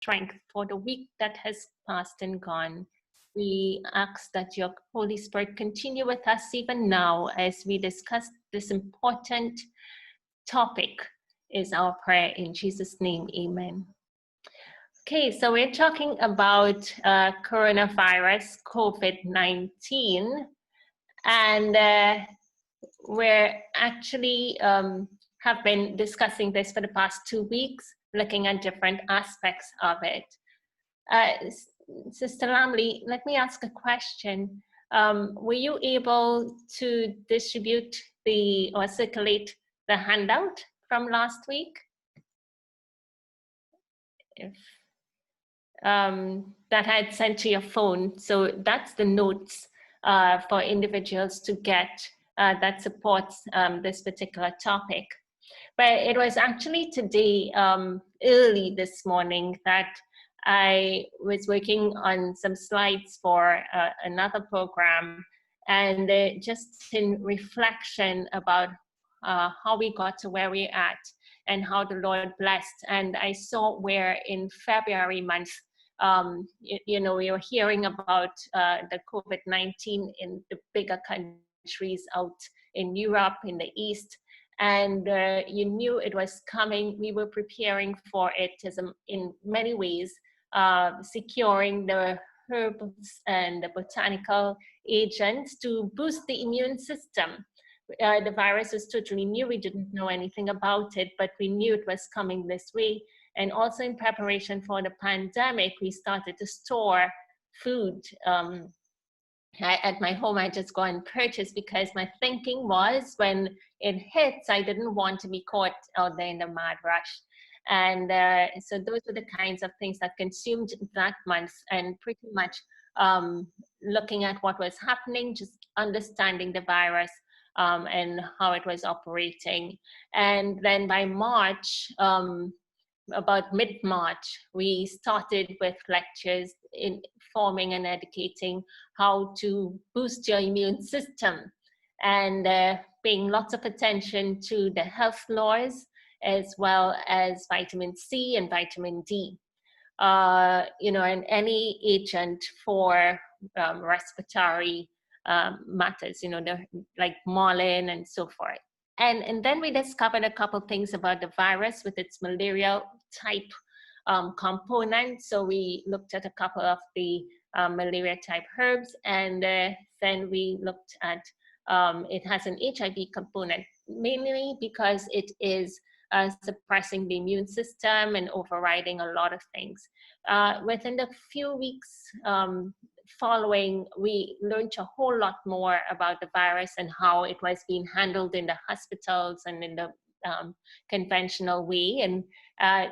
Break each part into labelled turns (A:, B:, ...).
A: strength for the week that has passed and gone. We ask that your Holy Spirit continue with us even now as we discuss this important topic, is our prayer in Jesus' name, amen. Okay, so we're talking about coronavirus, COVID-19, and we're actually have been discussing this for the past 2 weeks, looking at different aspects of it. Sister Lamley, let me ask a question. Were you able to distribute or circulate the handout from last week? If that I had sent to your phone. So that's the notes for individuals to get that supports this particular topic. But it was actually today, early this morning, that I was working on some slides for another program, and just in reflection about how we got to where we're at and how the Lord blessed. And I saw where in February month, you know, we were hearing about the COVID-19 in the bigger countries out in Europe, in the East, and you knew it was coming. We were preparing for it in many ways, securing the herbs and the botanical agents to boost the immune system. The virus was totally new. We didn't know anything about it, but we knew it was coming this way. And also in preparation for the pandemic, we started to store food. At my home, I just go and purchase because my thinking was when it hits, I didn't want to be caught out there in the mad rush. And so those were the kinds of things that consumed that month, and pretty much looking at what was happening, just understanding the virus and how it was operating. And then by March, about mid-March, we started with lectures informing and educating how to boost your immune system, and paying lots of attention to the health laws, as well as vitamin C and vitamin D. You know, and any agent for respiratory matters, you know, like Marlin and so forth. And then we discovered a couple things about the virus with its malarial type component. So we looked at a couple of the malaria type herbs, and then we looked at it has an HIV component, mainly because it is suppressing the immune system and overriding a lot of things. Within the few weeks following, we learned a whole lot more about the virus and how it was being handled in the hospitals and in the conventional way. And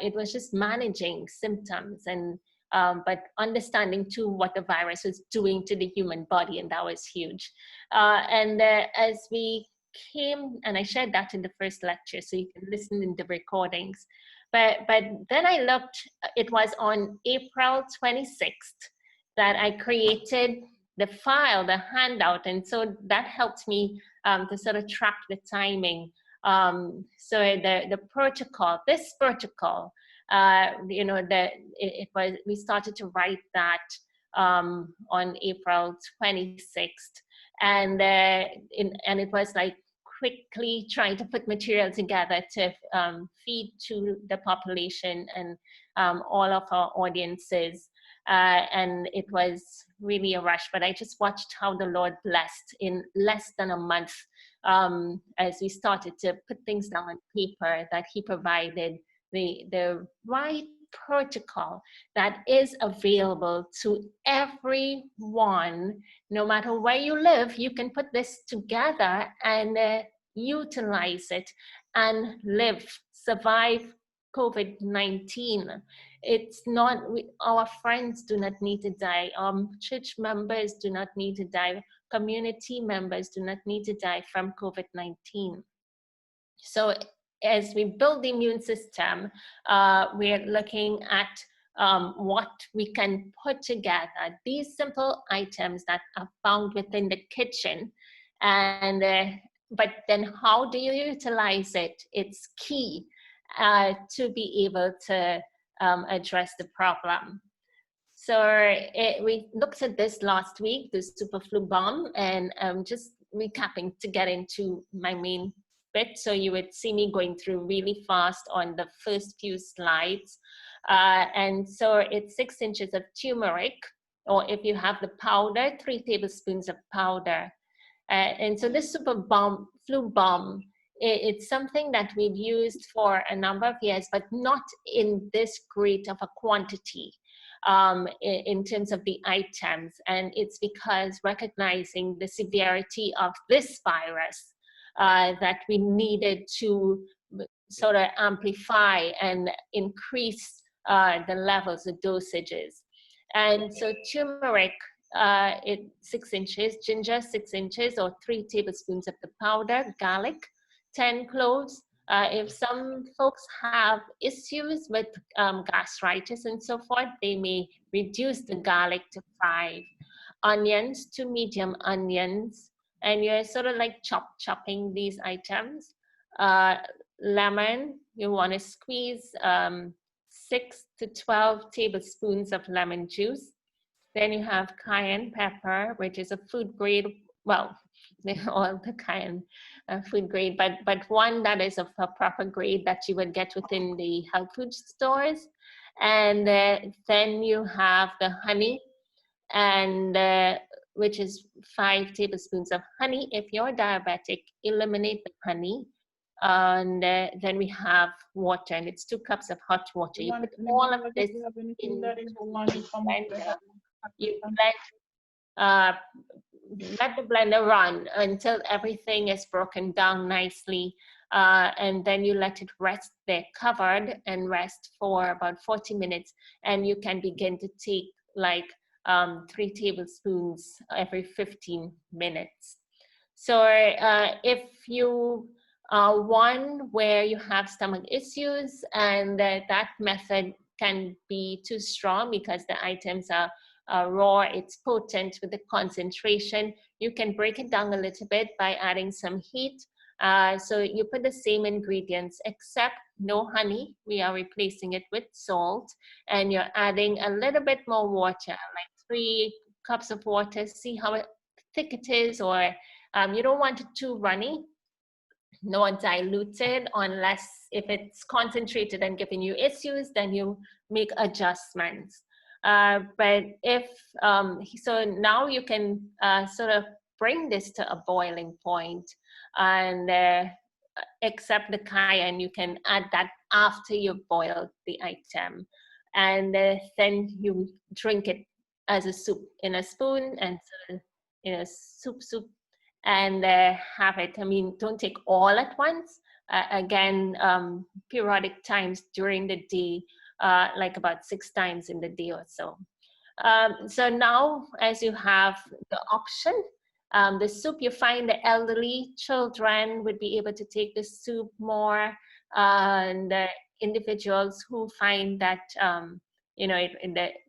A: it was just managing symptoms and but understanding too what the virus was doing to the human body, and that was huge. And as we came, and I shared that in the first lecture, so you can listen in the recordings. But then I looked, it was on April 26th that I created the file, the handout, and so that helped me to sort of track the timing. So the protocol, this protocol, you know, it was, we started to write that on April 26th, and it was like quickly trying to put material together to feed to the population and all of our audiences. And it was really a rush, but I just watched how the Lord blessed in less than a month as we started to put things down on paper, that He provided the right protocol that is available to everyone. No matter where you live, you can put this together and utilize it and live, survive COVID-19. It's not, our friends do not need to die, church members do not need to die, community members do not need to die from COVID-19. So as we build the immune system, we're looking at what we can put together, these simple items that are found within the kitchen. And but then how do you utilize it? It's key to be able to address the problem. So we looked at this last week, the superflu bomb, and just recapping to get into my main bit. So you would see me going through really fast on the first few slides. And so it's 6 inches of turmeric, or if you have the powder, 3 tablespoons of powder. And so this flu bomb, it's something that we've used for a number of years, but not in this great of a quantity in terms of the items. And it's because recognizing the severity of this virus that we needed to sort of amplify and increase the levels, the dosages. And so turmeric, 6 inches, ginger 6 inches or 3 tablespoons of the powder, garlic 10 cloves. If some folks have issues with gastritis and so forth, they may reduce the garlic to 5. Onions, 2 medium onions, and you're sort of like chopping these items. Lemon, you want to squeeze 6 to 12 tablespoons of lemon juice. Then you have cayenne pepper, which is a food grade, well, all the cayenne food grade, but one that is of a proper grade that you would get within the health food stores. And then you have the honey, and which is 5 tablespoons of honey. If you're diabetic, eliminate the honey. And then we have water, and it's 2 cups of hot water. You put all of this in the blender. You blend, let the blender run until everything is broken down nicely, and then you let it rest there covered and rest for about 40 minutes, and you can begin to take like 3 tablespoons every 15 minutes. So if you are one where you have stomach issues and that method can be too strong because the items are raw, it's potent with the concentration, you can break it down a little bit by adding some heat. So you put the same ingredients except no honey. We are replacing it with salt, and you're adding a little bit more water, like 3 cups of water. See how thick it is, or you don't want it too runny, not diluted, unless if it's concentrated and giving you issues, then you make adjustments. But if, so now you can sort of bring this to a boiling point, and except the cayenne, you can add that after you've boiled the item. And then you drink it as a soup in a spoon, and sort of in a soup, and have it. I mean, don't take all at once. Again, periodic times during the day, like about 6 times in the day or so. So now, as you have the option, the soup, you find the elderly children would be able to take the soup more, and the individuals who find that you know,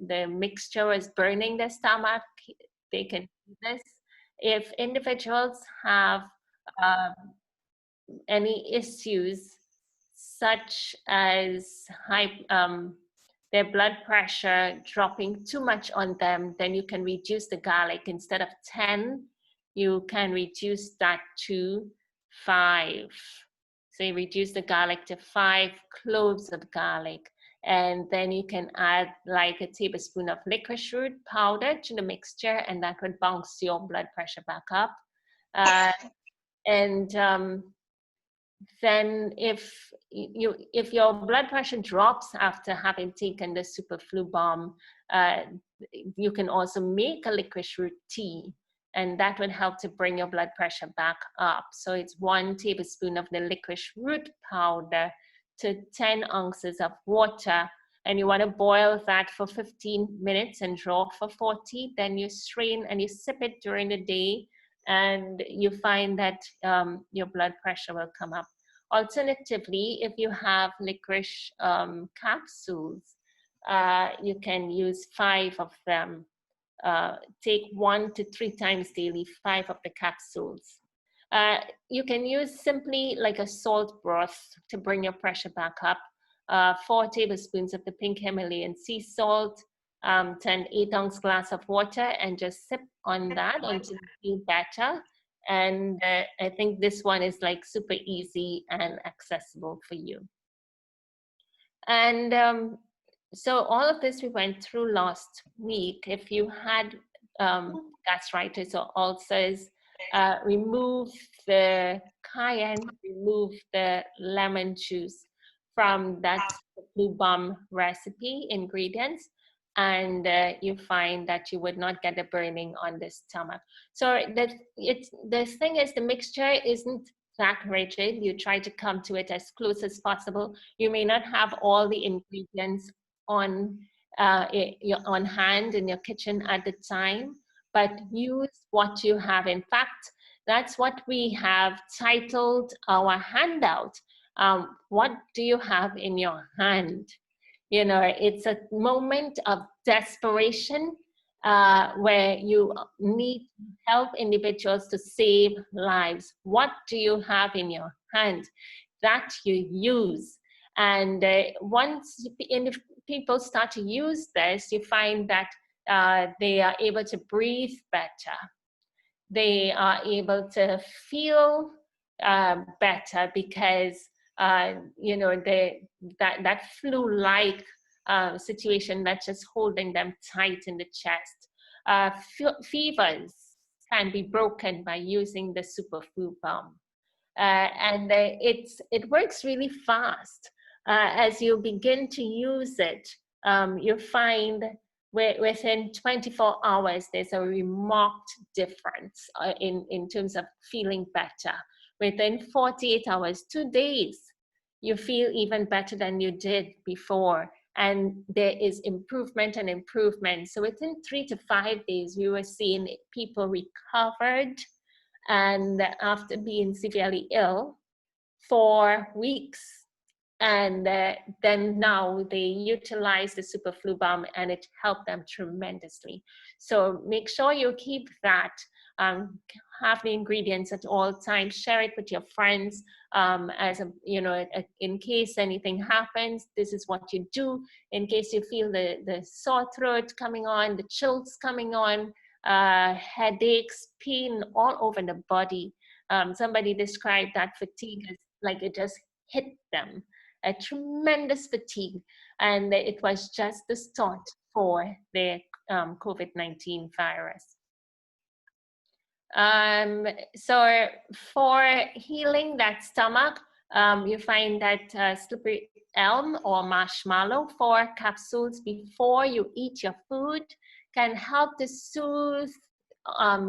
A: the mixture is burning their stomach, they can do this. If individuals have any issues such as their blood pressure dropping too much on them, then you can reduce the garlic. Instead of 10, you can reduce that to 5. So you reduce the garlic to 5 cloves of garlic. And then you can add like a tablespoon of licorice root powder to the mixture, and that would bounce your blood pressure back up. Then if your blood pressure drops after having taken the superflu bomb, you can also make a licorice root tea, and that would help to bring your blood pressure back up. So it's 1 tablespoon of the licorice root powder to 10 ounces of water, and you want to boil that for 15 minutes and draw for 40. Then you strain and you sip it during the day, and you find that your blood pressure will come up. Alternatively, if you have licorice capsules, you can use 5 of them. Take 1 to 3 times daily, 5 of the capsules. You can use simply like a salt broth to bring your pressure back up. 4 tablespoons of the pink Himalayan sea salt, to an 8-ounce glass of water, and just sip on that until you feel better. And I think this one is like super easy and accessible for you. And so all of this we went through last week. If you had gastritis or ulcers, remove the cayenne, remove the lemon juice from that Flu Balm recipe ingredients, and you find that you would not get a burning on the stomach. So the thing is, the mixture isn't that rigid. You try to come to it as close as possible. You may not have all the ingredients on on hand in your kitchen at the time, but use what you have. In fact, that's what we have titled our handout. What do you have in your hand? You know, it's a moment of desperation where you need to help individuals to save lives. What do you have in your hand that you use? And once people start to use this, you find that they are able to breathe better. They are able to feel better because you know, that flu-like situation that's just holding them tight in the chest. Fevers can be broken by using the Super Flu Balm. And it works really fast. As you begin to use it, you find within 24 hours, there's a remarked difference in terms of feeling better. Within 48 hours, 2 days, you feel even better than you did before. And there is improvement and improvement. So within 3 to 5 days, we were seeing people recovered, and after being severely ill for weeks. And then now they utilize the Super Flu Balm, and it helped them tremendously. So make sure you keep that, have the ingredients at all times, share it with your friends, as a, you know, in case anything happens, this is what you do. In case you feel the sore throat coming on, the chills coming on, headaches, pain all over the body. Somebody described that fatigue as like it just hit them, a tremendous fatigue, and it was just the start for the COVID-19 virus. So for healing that stomach, you find that slippery elm or marshmallow 4 capsules before you eat your food can help to soothe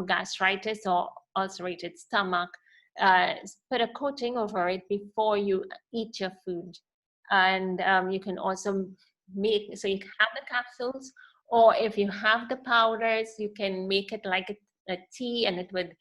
A: gastritis or ulcerated stomach. Put a coating over it before you eat your food. And you can also make, so you have the capsules, or if you have the powders, you can make it like a tea, and it would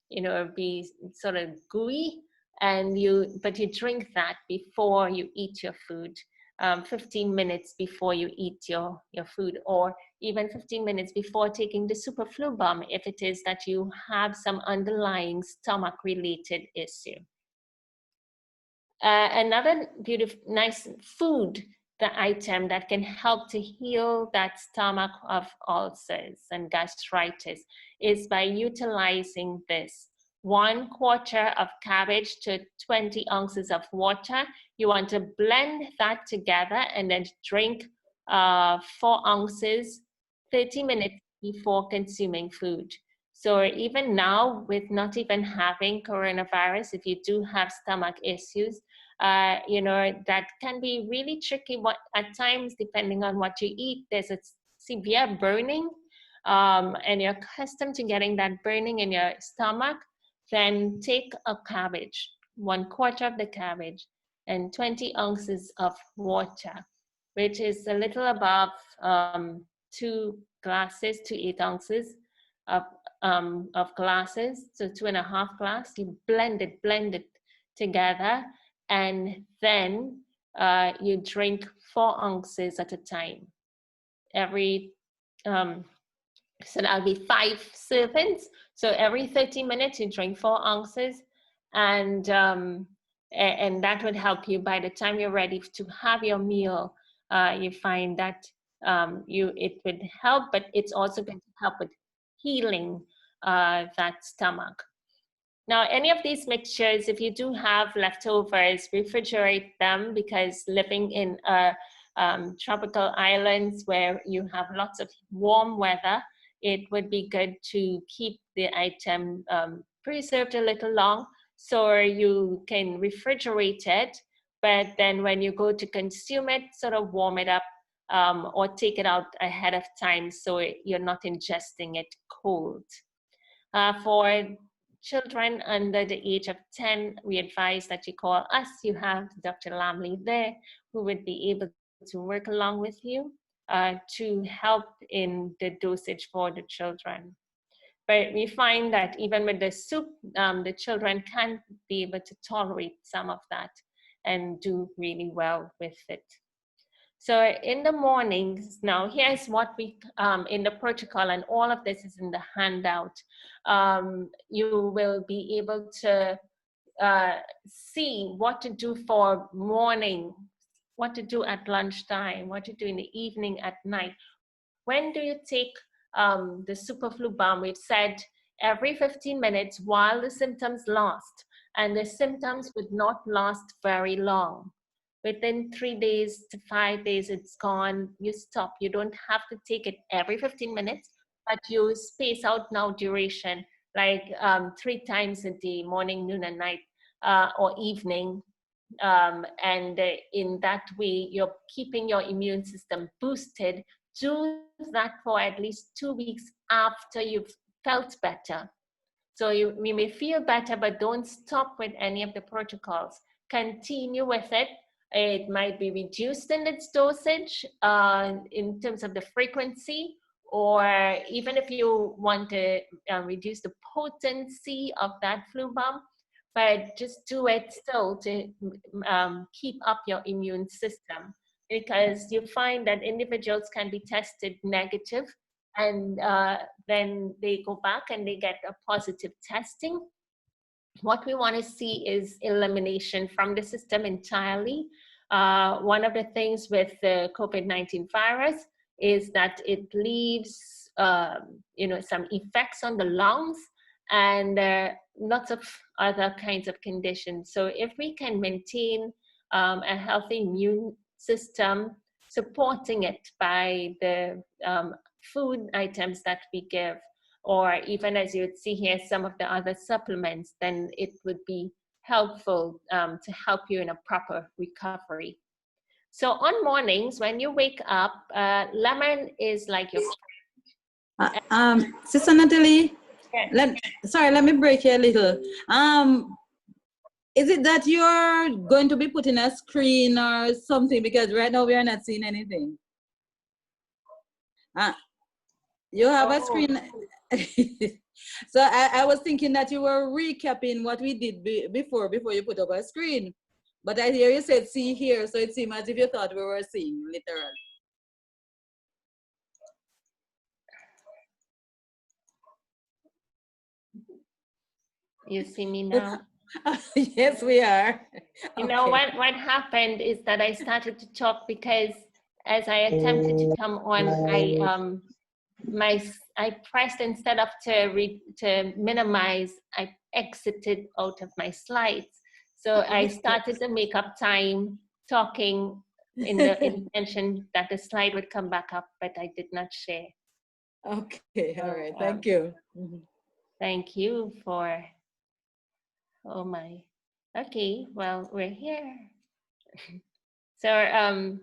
A: you know, be sort of gooey, and but you drink that before you eat your food, 15 minutes before you eat your food, or even 15 minutes before taking the Super Flu Balm if it is that you have some underlying stomach related issue. Another beautiful, nice food, the item that can help to heal that stomach of ulcers and gastritis is by utilizing this. 1/4 of cabbage to 20 ounces of water. You want to blend that together and then drink 4 ounces 30 minutes before consuming food. So even now, with not even having coronavirus, if you do have stomach issues, you know, that can be really tricky at times, depending on what you eat. There's a severe burning, and you're accustomed to getting that burning in your stomach. Then take a cabbage, 1/4 of the cabbage, and 20 ounces of water, which is a little above 2 glasses to 8 ounces of glasses, so 2.5 glasses. You blend it together, and then you drink 4 ounces at a time. Every so that'll be 5 servings. So every 30 minutes you drink 4 ounces, and And that would help you by the time you're ready to have your meal. You find that it would help, but it's also going to help with healing that stomach. Now, any of these mixtures, if you do have leftovers, refrigerate them, because living in tropical islands where you have lots of warm weather, it would be good to keep the item preserved a little long, so you can refrigerate it, but then when you go to consume it, sort of warm it up or take it out ahead of time so you're not ingesting it cold. For children under the age of 10, we advise that you call us. You have Dr. Lamley there, who would be able to work along with you to help in the dosage for the children. But we find that even with the soup, the children can be able to tolerate some of that and do really well with it. So in the mornings, now here's what we, in the protocol, and all of this is in the handout, you will be able to see what to do for morning, what to do at lunchtime, what to do in the evening, at night. When do you take the Superflu Balm? We've said every 15 minutes while the symptoms last, and the symptoms would not last very long. Within 3 days to 5 days, it's gone. You stop. You don't have to take it every 15 minutes, but you space out now duration, like 3 times a day, morning, noon, and night, or evening. And in that way, you're keeping your immune system boosted. Do that for at least 2 weeks after you've felt better. So you may feel better, but don't stop with any of the protocols. Continue with it. It might be reduced in its dosage in terms of the frequency, or even if you want to reduce the potency of that flu balm, but just do it still to keep up your immune system, because you find that individuals can be tested negative, and then they go back and they get a positive testing. What we want to see is elimination from the system entirely. One of the things with the COVID-19 virus is that it leaves some effects on the lungs and lots of other kinds of conditions. So if we can maintain a healthy immune system, supporting it by the food items that we give, or even as you would see here, some of the other supplements, then it would be helpful to help you in a proper recovery. So on mornings, when you wake up, lemon is like your
B: Sister Natalie,
A: yes.
B: Sorry, let me break you a little. Is it that you're going to be putting a screen or something? Because right now we are not seeing anything. You have a screen. So I was thinking that you were recapping what we did before you put up a screen. But I hear you said see here, so it seemed as if you thought we were seeing, literally.
A: You see me now?
B: Yes, we are.
A: You know, what happened is that I started to talk because as I attempted to come on, I pressed, instead of to minimize, I exited out of my slides. So I started to make up time talking in the intention that the slide would come back up, but I did not share.
B: Okay, all right, thank you.
A: Thank you for, oh my, okay, well, we're here. So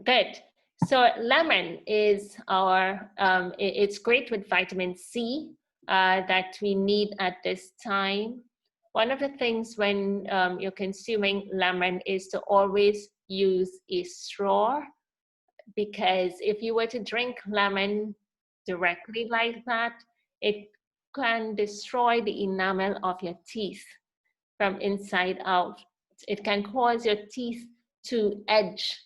A: good. So lemon is our, it's great with vitamin C that we need at this time. One of the things when you're consuming lemon is to always use a straw, because if you were to drink lemon directly like that, it can destroy the enamel of your teeth from inside out. It can cause your teeth to edge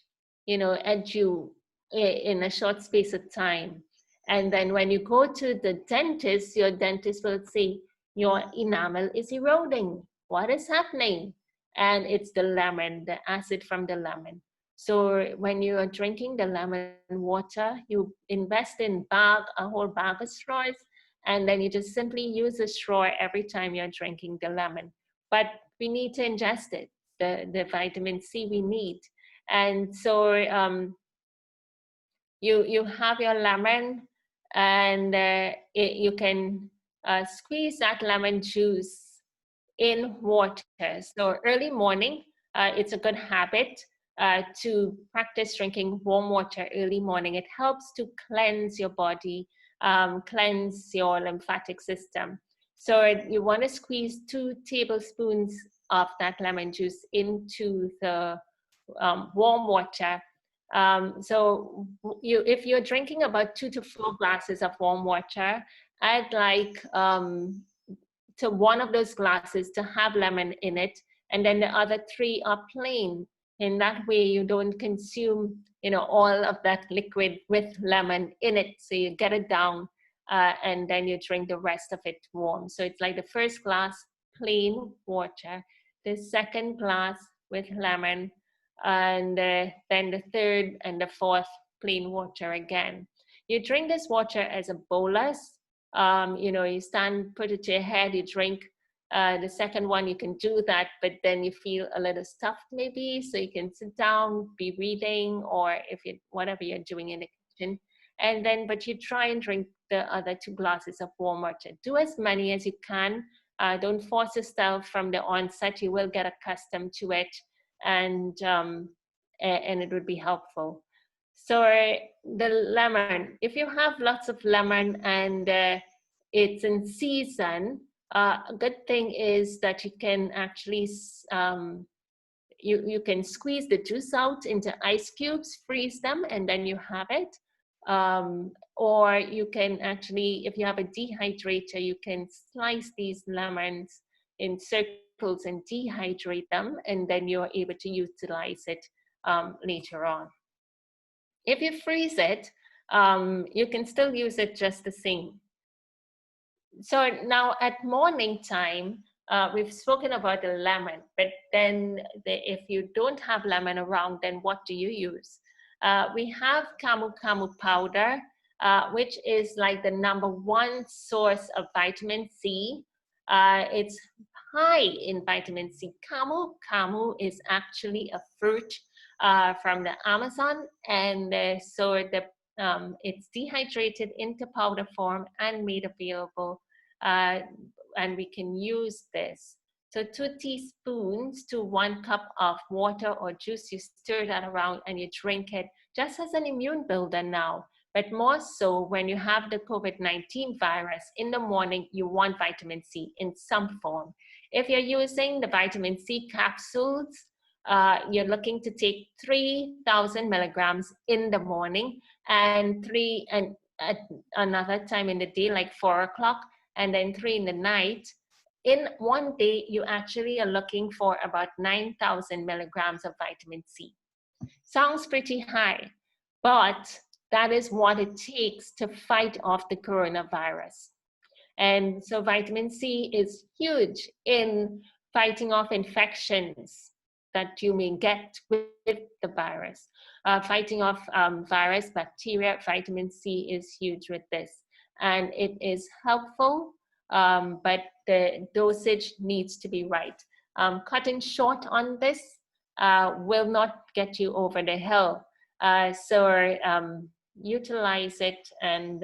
A: you in a short space of time. And then when you go to the dentist, your dentist will say, your enamel is eroding. What is happening? and it's the lemon, the acid from the lemon. So when you are drinking the lemon water, you invest in a whole bag of straws, and then you just simply use a straw every time you're drinking the lemon. But we need to ingest it, the vitamin C we need. And so you have your lemon, and you can squeeze that lemon juice in water. So early morning, it's a good habit to practice drinking warm water early morning. It helps to cleanse your body, cleanse your lymphatic system. So you want to squeeze 2 tablespoons of that lemon juice into the warm water. So if you're drinking about 2 to 4 glasses of warm water, I'd like to one of those glasses to have lemon in it, and then the other 3 are plain. In that way, you don't consume, all of that liquid with lemon in it. So you get it down, and then you drink the rest of it warm. So it's like the first glass, plain water, the second glass with lemon, and then the third and the fourth, plain water again. You drink this water as a bolus. You put it to your head, you drink. The second one, you can do that, but then you feel a little stuffed maybe, so you can sit down, be reading, or whatever you're doing in the kitchen. And then, but you try and drink the other 2 glasses of warm water. Do as many as you can. Don't force yourself from the onset. You will get accustomed to it, and it would be helpful. So the lemon, if you have lots of lemon and it's in season, a good thing is that you can actually, you can squeeze the juice out into ice cubes, freeze them, and then you have it. Or you can actually, if you have a dehydrator, you can slice these lemons in circles and dehydrate them, and then you're able to utilize it later on. If you freeze it, you can still use it just the same. So now at morning time, we've spoken about the lemon, but then if you don't have lemon around, then what do you use? We have camu camu powder, which is like the #1 source of vitamin C. It's high in vitamin C. Camu is actually a fruit from the Amazon, and so it's dehydrated into powder form and made available, and we can use this. So 2 teaspoons to 1 cup of water or juice, you stir that around and you drink it just as an immune builder now. But more so when you have the COVID-19 virus, in the morning, you want vitamin C in some form. If you're using the vitamin C capsules, you're looking to take 3,000 milligrams in the morning, and at another time in the day, like 4 o'clock, and then 3 in the night. In one day, you actually are looking for about 9,000 milligrams of vitamin C. Sounds pretty high, but that is what it takes to fight off the coronavirus. And so vitamin C is huge in fighting off infections that you may get with the virus. Fighting off virus, bacteria, vitamin C is huge with this. And it is helpful, but the dosage needs to be right. Cutting short on this will not get you over the hill. So utilize it, and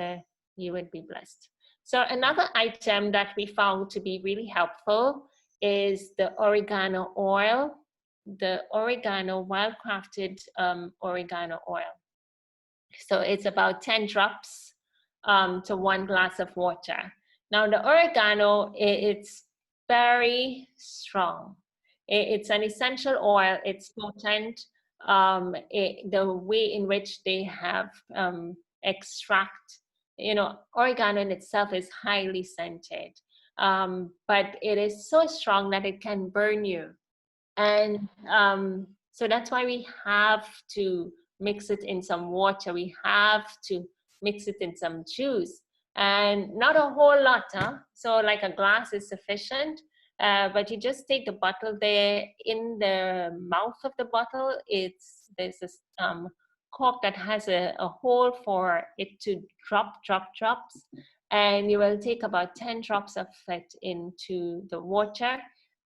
A: you would be blessed. So another item that we found to be really helpful is the oregano oil, the oregano, wild-crafted oregano oil. So it's about 10 drops to 1 glass of water. Now the oregano, it's very strong. It's an essential oil, it's potent. The way in which they have extract, oregano in itself is highly scented, but it is so strong that it can burn you. And so that's why we have to mix it in some water. We have to mix it in some juice, and not a whole lot, huh? So like a glass is sufficient. but you just take the bottle there. In the mouth of the bottle, there's this cork that has a hole for it to drop drops, and you will take about 10 drops of it into the water,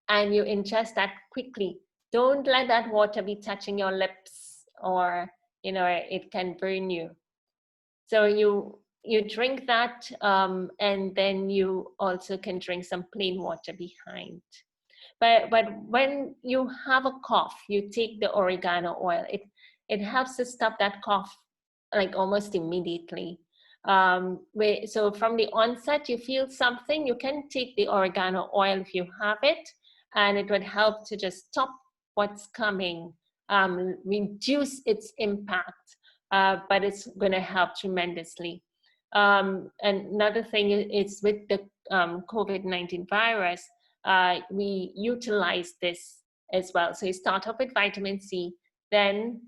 A: and you ingest that quickly. Don't let that water be touching your lips, or it can burn you. So you drink that, and then you also can drink some plain water behind. But when you have a cough, you take the oregano oil. It helps to stop that cough like almost immediately. So from the onset, you feel something, you can take the oregano oil if you have it, and it would help to just stop what's coming, reduce its impact, but it's going to help tremendously. And another thing is with the COVID-19 virus, we utilize this as well. So you start off with vitamin C, then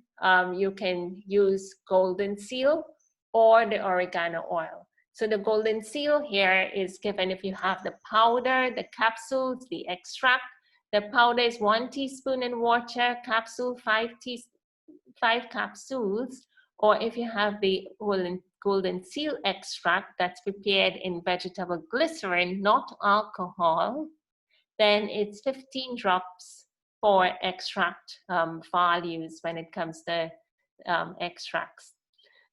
A: you can use golden seal or the oregano oil. So the golden seal here is given if you have the powder, the capsules, the extract. The powder is 1 teaspoon in water, capsule 5 capsules, or if you have the golden seal extract that's prepared in vegetable glycerin, not alcohol, then it's 15 drops for extract values when it comes to extracts.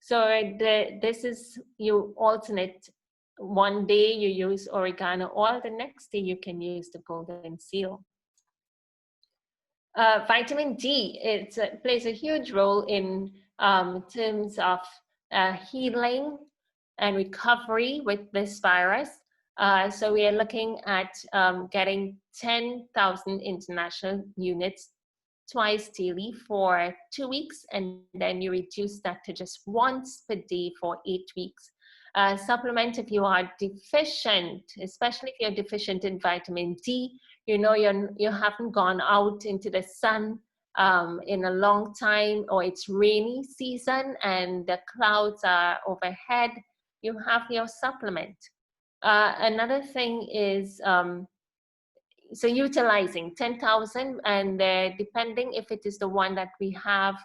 A: So this is, you alternate. One day you use oregano oil, the next day you can use the golden seal. Vitamin D, it plays a huge role in terms of healing and recovery with this virus. So we are looking at getting 10,000 international units twice daily for 2 weeks, and then you reduce that to just once per day for 8 weeks. Supplement if you are deficient, especially if you're deficient in vitamin D. You haven't gone out into the sun in a long time, or it's rainy season and the clouds are overhead, you have your supplement. Another thing is, so utilizing 10,000, and depending if it is the one that we have,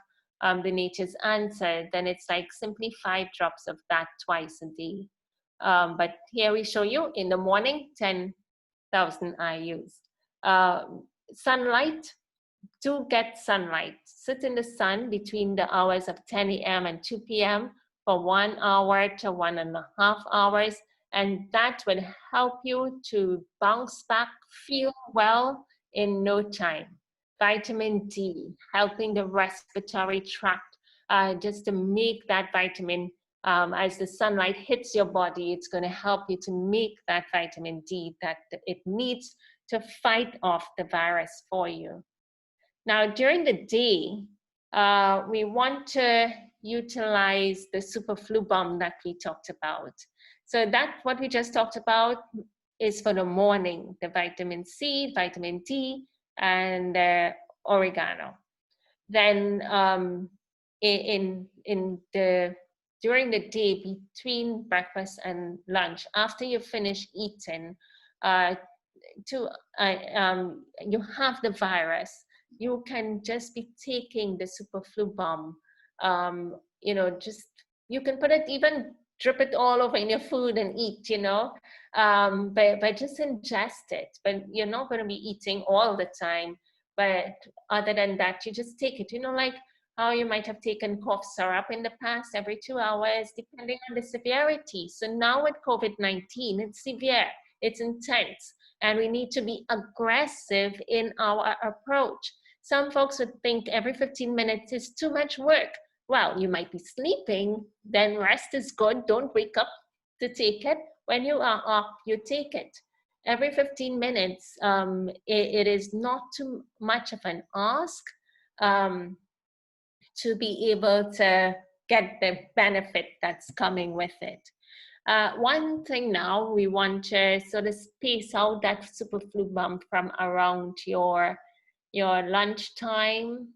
A: the Nature's Answer, then it's like simply 5 drops of that twice a day. But here we show you in the morning, 10,000 IUs. Sunlight, do get sunlight. Sit in the sun between the hours of 10 a.m. and 2 p.m. for 1 hour to 1.5 hours, and that will help you to bounce back, feel well in no time. Vitamin D, helping the respiratory tract, just to make that vitamin, as the sunlight hits your body, it's going to help you to make that vitamin D that it needs to fight off the virus for you. Now, during the day, we want to utilize the super flu bomb that we talked about. So that's what we just talked about is for the morning, the vitamin C, vitamin D, and oregano. Then during the day, between breakfast and lunch, after you finish eating, you have the virus, you can just be taking the super flu bomb. You can put it, even drip it all over in your food and eat, but just ingest it. But you're not going to be eating all the time. But other than that, you just take it, like how you might have taken cough syrup in the past every 2 hours, depending on the severity. So now with COVID-19, it's severe, it's intense, and we need to be aggressive in our approach. Some folks would think every 15 minutes is too much work. Well, you might be sleeping, then rest is good. Don't wake up to take it. When you are up, you take it. Every 15 minutes, it is not too much of an ask to be able to get the benefit that's coming with it. One thing now, we want to sort of space out that super flu bomb from around your lunchtime,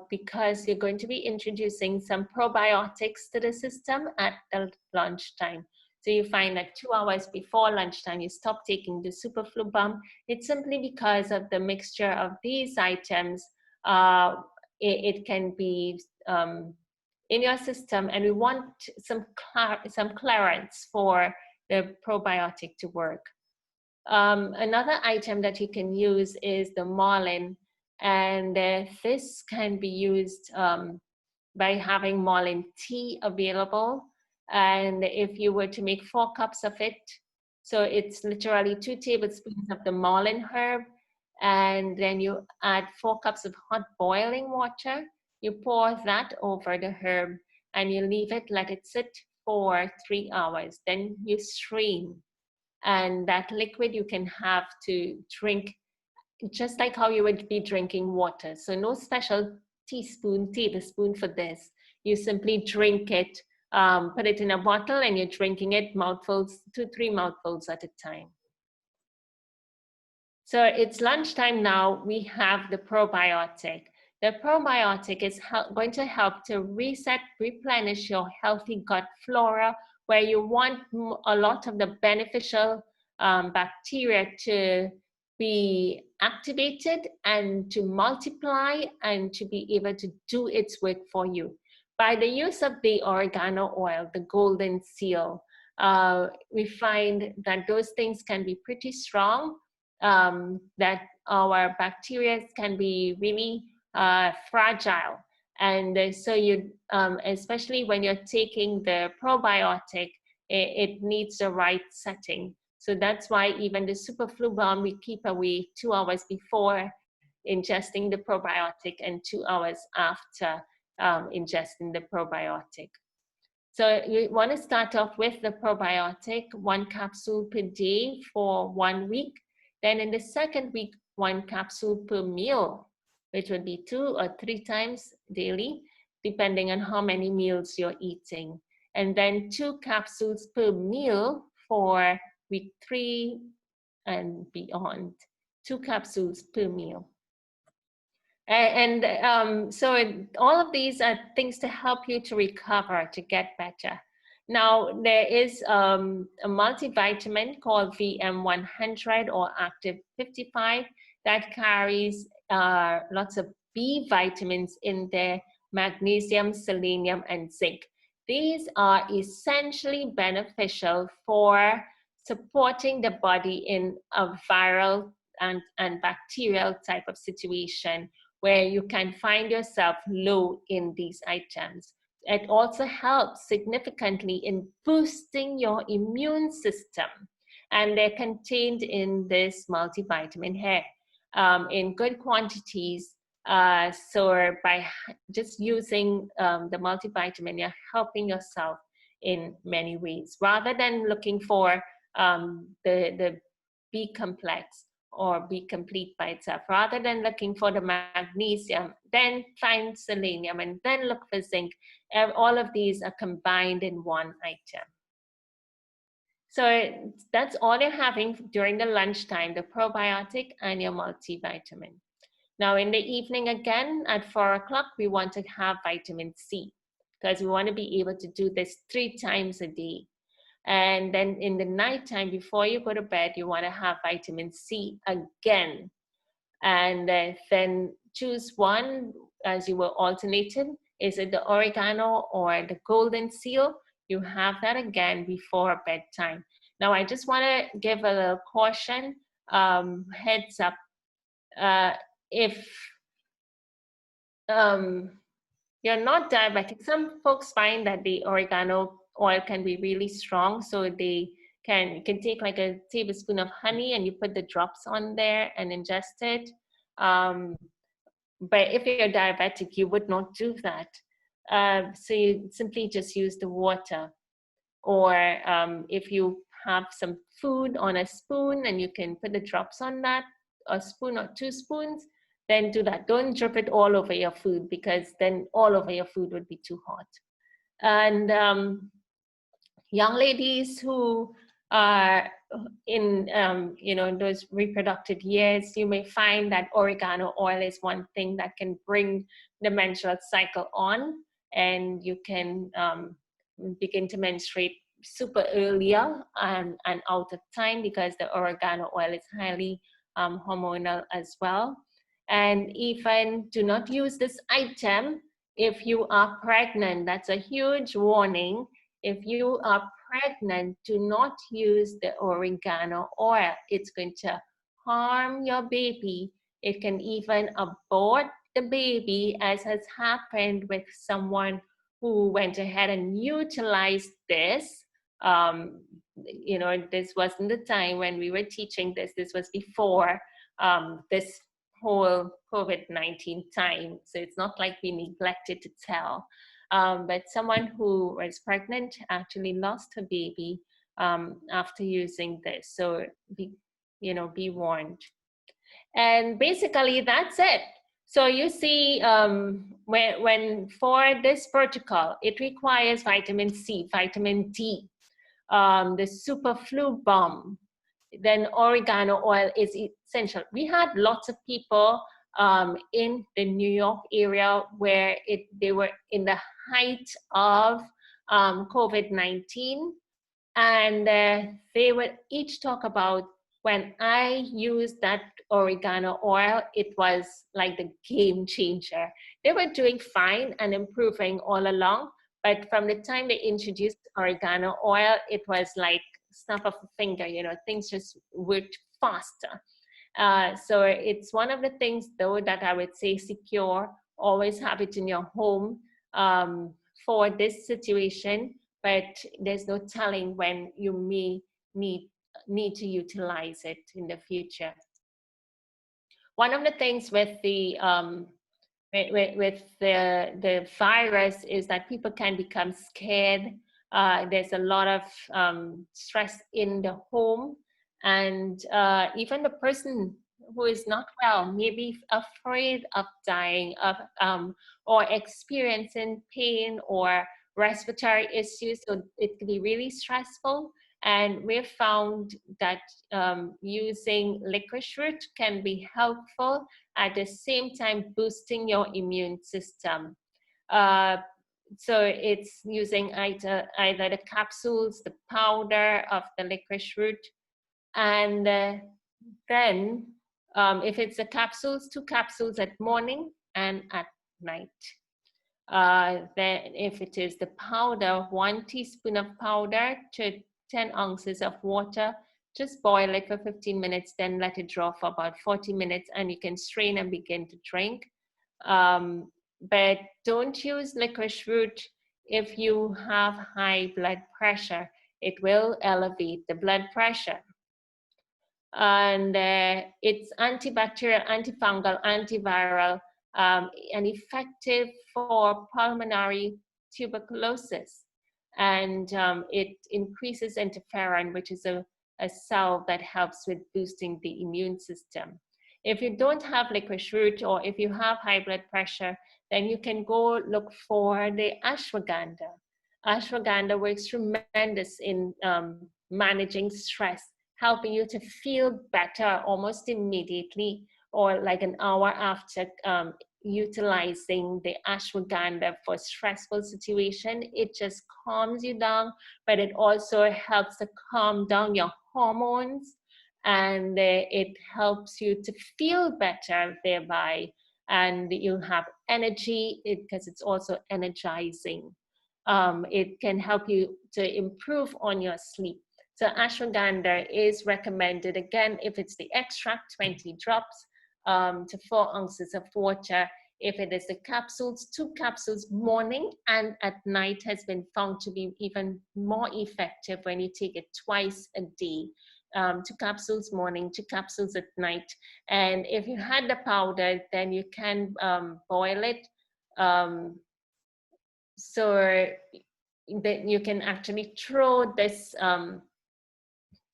A: because you're going to be introducing some probiotics to the system at the lunchtime. So you find that 2 hours before lunchtime, you stop taking the Superflu Bump. It's simply because of the mixture of these items. It can be in your system, and we want some clearance for the probiotic to work. Another item that you can use is the Marlin, and this can be used by having Marlin tea available. And if you were to make 4 cups of it, so it's literally 2 tablespoons of the Marlin herb, and then you add 4 cups of hot boiling water. You pour that over the herb and you leave it, let it sit for 3 hours. Then you strain, and that liquid you can have to drink just like how you would be drinking water. So no special tablespoon for this. You simply drink it, put it in a bottle, and you're drinking it mouthfuls, 2-3 mouthfuls at a time. So it's lunchtime now. We have the probiotic. The probiotic is going to help to reset, replenish your healthy gut flora, where you want a lot of the beneficial bacteria to be activated and to multiply and to be able to do its work for you. By the use of the oregano oil, the golden seal, we find that those things can be pretty strong, that our bacteria can be really fragile. And so you, especially when you're taking the probiotic, it needs the right setting. So that's why even the Superflu Balm we keep away 2 hours before ingesting the probiotic and 2 hours after ingesting the probiotic. So you want to start off with the probiotic, 1 capsule per day for 1 week. Then in the second week, 1 capsule per meal, which would be 2 or 3 times daily, depending on how many meals you're eating. And then 2 capsules per meal for week 3 and beyond, 2 capsules per meal. So all of these are things to help you to recover, to get better. Now, there is a multivitamin called VM100 or Active 55 that carries lots of B vitamins in there, magnesium, selenium, and zinc. These are essentially beneficial for supporting the body in a viral and bacterial type of situation where you can find yourself low in these items. It also helps significantly in boosting your immune system. And they're contained in this multivitamin here in good quantities. So by just using the multivitamin, you're helping yourself in many ways, rather than looking for the B complex or be complete by itself. Rather than looking for the magnesium, then find selenium, and then look for zinc. All of these are combined in one item. So that's all you're having during the lunchtime, the probiotic and your multivitamin. Now in the evening again, at 4 o'clock, we want to have vitamin C, because we want to be able to do this 3 times a day. And then in the nighttime, before you go to bed, you want to have vitamin C again. And then choose one as you were alternating. Is it the oregano or the golden seal? You have that again before bedtime. Now, I just want to give a little caution, heads up. If you're not diabetic, some folks find that the oregano oil can be really strong, so they can take like a tablespoon of honey and you put the drops on there and ingest it. But if you're diabetic, you would not do that. So you simply just use the water. Or if you have some food on a spoon and you can put the drops on that, a spoon or 2 spoons, then do that. Don't drip it all over your food, because then all over your food would be too hot. And young ladies who are in those reproductive years, you may find that oregano oil is one thing that can bring the menstrual cycle on, and you can begin to menstruate super earlier and out of time, because the oregano oil is highly hormonal as well. And even do not use this item if you are pregnant. That's a huge warning. If you are pregnant, do not use the oregano oil. It's going to harm your baby. It can even abort the baby, as has happened with someone who went ahead and utilized this. You know, this wasn't the time when we were teaching this. This was before this whole COVID-19 time. So it's not like we neglected to tell. But someone who was pregnant actually lost her baby after using this. So be warned. And basically that's it. So you see, when for this protocol, it requires vitamin C, vitamin D, the super flu bomb, then oregano oil is essential. We had lots of people in the New York area where they were in the height of COVID-19, and they would each talk about, when I used that oregano oil, it was like the game changer. They were doing fine and improving all along, but from the time they introduced oregano oil, it was like snap of a finger, you know, things just worked faster. So it's one of the things, though, that I would say secure. Always have it in your home for this situation, but there's no telling when you may need to utilize it in the future. One of the things with the the virus is that people can become scared. There's a lot of stress in the home, and even the person who is not well may be afraid of dying of or experiencing pain or respiratory issues. So it can be really stressful. And we've found that using licorice root can be helpful, at the same time boosting your immune system. So it's using either the capsules, the powder of the licorice root, and then if it's the capsules, 2 capsules at morning and at night. Then if it is the powder, 1 teaspoon of powder to 10 ounces of water. Just boil it for 15 minutes, then let it draw for about 40 minutes, and you can strain and begin to drink. But don't use licorice root if you have high blood pressure. It will elevate the blood pressure. And it's antibacterial, antifungal, antiviral, and effective for pulmonary tuberculosis. And it increases interferon, which is a cell that helps with boosting the immune system. If you don't have licorice root, or if you have high blood pressure, then you can go look for the ashwagandha. Ashwagandha works tremendous in managing stress, helping you to feel better almost immediately, or like an hour after utilizing the ashwagandha for stressful situation. It just calms you down, but it also helps to calm down your hormones, and it helps you to feel better thereby, and you'll have energy because it's also energizing. It can help you to improve on your sleep. So ashwagandha is recommended, again, if it's the extract, 20 drops to 4 ounces of water. If it is the capsules, 2 capsules morning and at night has been found to be even more effective when you take it twice a day. 2 capsules morning, 2 capsules at night. And if you had the powder, then you can boil it. So that you can actually throw this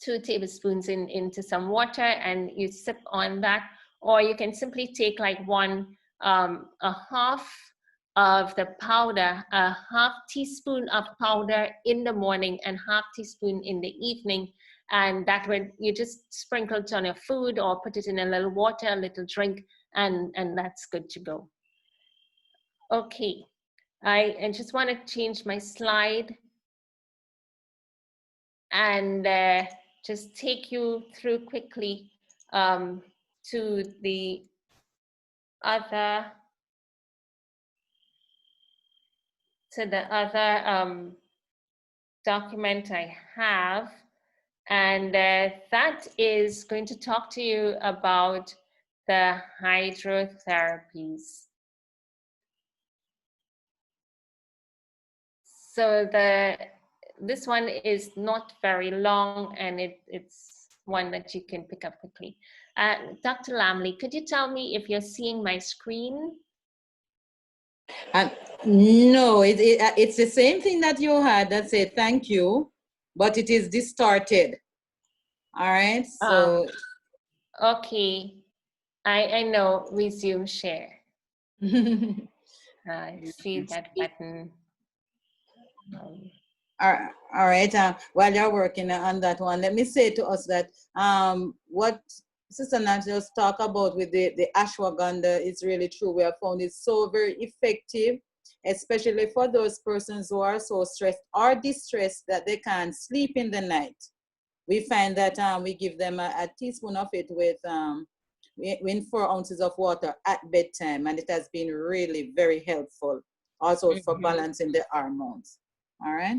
A: 2 tablespoons into some water and you sip on that, or you can simply take like a half of the powder, a half teaspoon of powder in the morning and half teaspoon in the evening, and that would, you just sprinkle it on your food or put it in a little water, a little drink, and that's good to go. Okay, I just want to change my slide. and just take you through quickly to the other document I have, and that is going to talk to you about the hydrotherapies. So this one is not very long, and it's one that you can pick up quickly. Dr. Lamley, could you tell me if you're seeing my screen?
B: No, it's the same thing that you had that said thank you, but it is distorted. All right, so.
A: Okay, I know, resume share. I see that button.
B: All right. While you're working on that one, let me say to us that what Sister Nancy just talked about with the ashwagandha is really true. We have found it so very effective, especially for those persons who are so stressed or distressed that they can't sleep in the night. We find that we give them a teaspoon of it with in 4 ounces of water at bedtime, and it has been really very helpful also for balancing the hormones. All right.